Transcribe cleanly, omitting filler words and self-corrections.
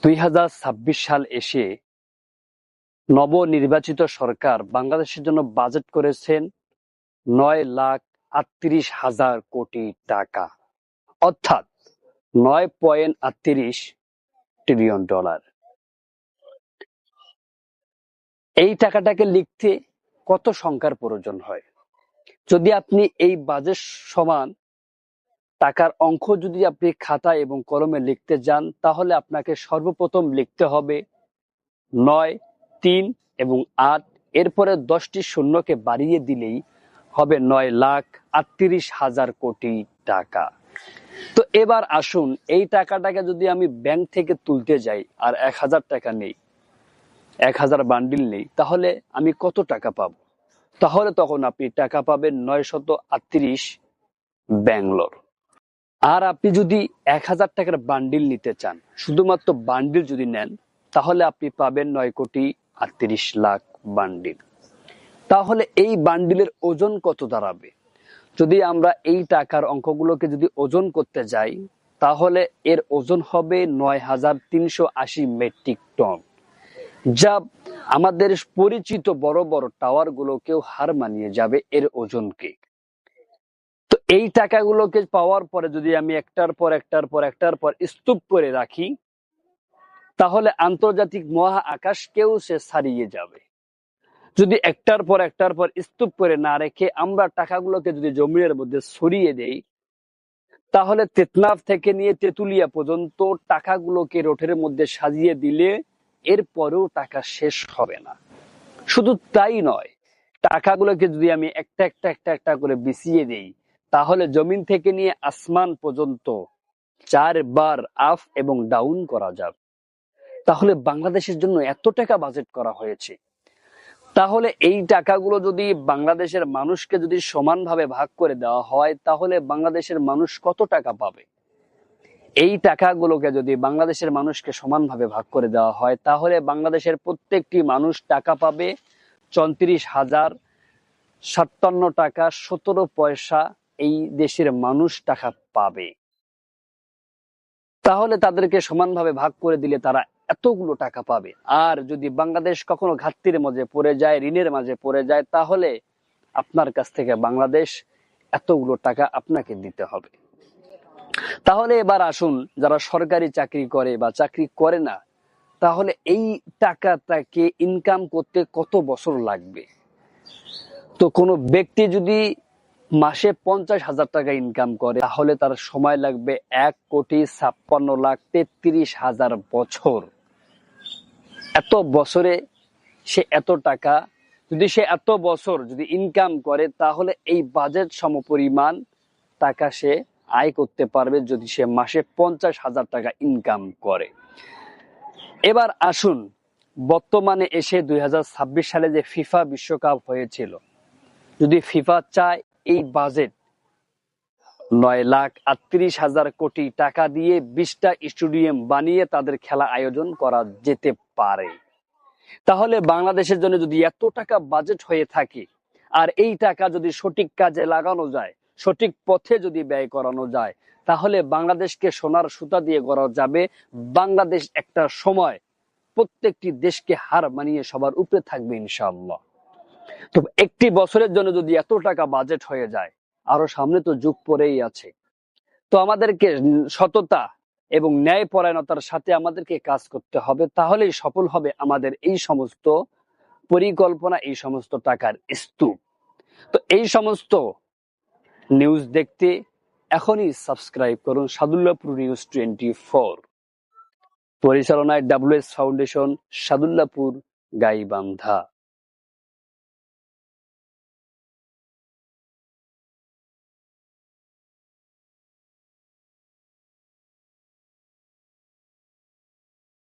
2026 সাল এসে নবনির্বাচিত সরকার বাংলাদেশের জন্য বাজেট করেছেন 9,38,000 কোটি টাকা, অর্থাৎ $9.38 ট্রিলিয়ন। এই টাকাটাকে লিখতে কত সংখ্যার প্রয়োজন হয়? যদি আপনি এই বাজেট সমান টাকার অঙ্ক যদি আপনি খাতা এবং কলমে লিখতে যান, তাহলে আপনাকে সর্বপ্রথম লিখতে হবে 9, 3 এবং 8, এরপরে 10টি শূন্যকে বাড়িয়ে দিলেই হবে 9,38,000 কোটি টাকা। তো এবার আসুন, এই টাকাটাকে যদি আমি ব্যাংক থেকে তুলতে যাই আর 1,000 টাকা নেই, 1,000 বান্ডিল নেই, তাহলে আমি কত টাকা পাবো? তাহলে তখন আপনি টাকা পাবেন 938 ব্যাঙ্গালোর। আর আপনি যদি 1,000 টাকার বান্ডিল নিতে চান, শুধুমাত্র বান্ডিল যদি নেন, তাহলে আপনি পাবেন 9,38,00,000 বান্ডিল। তাহলে এই বান্ডিলের ওজন কত দাঁড়াবে? যদি আমরা এই টাকার অঙ্কগুলোকে যদি ওজন করতে যাই, তাহলে এর ওজন হবে 9,380 মেট্রিক টন, যা আমাদের পরিচিত বড় বড় টাওয়ার গুলোকেও হার মানিয়ে যাবে এর ওজনকে। তো এই টাকাগুলোকে পাওয়ার পরে যদি আমি একটার পর স্তূপ করে রাখি, তাহলে আন্তর্জাতিক মহা আকাশকেও সে ছাড়িয়ে যাবে। যদি একটার পর স্তূপ করে না রেখে আমরা টাকাগুলোকে যদি জমিনের মধ্যে ছড়িয়ে দেই, তাহলে টেকনাফ থেকে নিয়ে তেতুলিয়া পর্যন্ত টাকাগুলোকে রোডের মধ্যে সাজিয়ে দিলে এরপরেও টাকা শেষ হবে না। শুধু তাই নয়, টাকাগুলোকে যদি আমি একটা করে বিছিয়ে দেই, তাহলে জমিন থেকে নিয়ে আসমান পর্যন্ত 4 বার আপ এবং ডাউন করা যাবে। তাহলে বাংলাদেশের জন্য এত টাকা বাজেট করা হয়েছে। তাহলে এই টাকাগুলো যদি বাংলাদেশের মানুষকে যদি সমানভাবে ভাগ করে দেওয়া হয়, তাহলে বাংলাদেশের মানুষ কত টাকা পাবে? এই টাকাগুলোকে যদি বাংলাদেশের মানুষকে সমানভাবে ভাগ করে দেওয়া হয়, তাহলে বাংলাদেশের প্রত্যেকটি মানুষ টাকা পাবে 34,057 টাকা 17 পয়সা। এই দেশের মানুষ টাকা পাবে। তাহলে তাদেরকে সমানভাবে ভাগ করে দিলে তারা এতগুলো টাকা পাবে। আর যদি বাংলাদেশ কখনো ঘাটতির মাঝে পড়ে যায়, ঋণের মাঝে পড়ে যায়, তাহলে আপনার কাছ থেকে বাংলাদেশ এতগুলো টাকা আপনাকে দিতে হবে। তাহলে এবার আসুন, যারা সরকারি চাকরি করে বা চাকরি করে না, তাহলে এই টাকাটাকে ইনকাম করতে কত বছর লাগবে? তো কোনো ব্যক্তি যদি মাসে 50,000 টাকা ইনকাম করে, তাহলে তার সময় লাগবে 1,56,33,000 বছর। এত বছরে সে এত টাকা, যদি সে এত বছর যদি ইনকাম করে, তাহলে এই বাজেট সমপরিমাণ টাকা সে আয় করতে পারবে যদি সে মাসে 50,000 টাকা ইনকাম করে। এবার আসুন, বর্তমানে এসে 2026 সালে যে ফিফা বিশ্বকাপ হয়েছিল, যদি ফিফা চায় এই বাজেট 9,38,000 কোটি টাকা দিয়ে 20টা স্টেডিয়াম বানিয়ে তাদের খেলা আয়োজন করা যেতে পারে। তাহলে বাংলাদেশের জন্য যদি এত টাকা বাজেট হয়ে থাকে, আর এই টাকা যদি সঠিক কাজে লাগানো যায়, সঠিক পথে যদি ব্যয় করানো যায়, তাহলে বাংলাদেশকে সোনার সুতা দিয়ে গড়া যাবে। বাংলাদেশ একটা সময় প্রত্যেকটি দেশকে হার মানিয়ে সবার উপরে থাকবে ইনশাআল্লাহ। তো একটি বছরের জন্য যদি এত টাকা বাজেট হয়ে যায়, আরো সামনে তো যুগ পড়েই আছে। তো আমাদেরকে সততা এবং ন্যায়পরায়ণতার সাথে আমাদেরকে কাজ করতে হবে, তাহলেই সফল হবে আমাদের এই সমস্ত পরিকল্পনা, এই সমস্ত টাকার স্তূপ। তো এই সমস্ত নিউজ দেখতে এখনই সাবস্ক্রাইব করুন সাদুল্লাপুর নিউজ 24। পরিচালনায় WS ফাউন্ডেশন, সাদুল্লাপুর, গাইবান্ধা।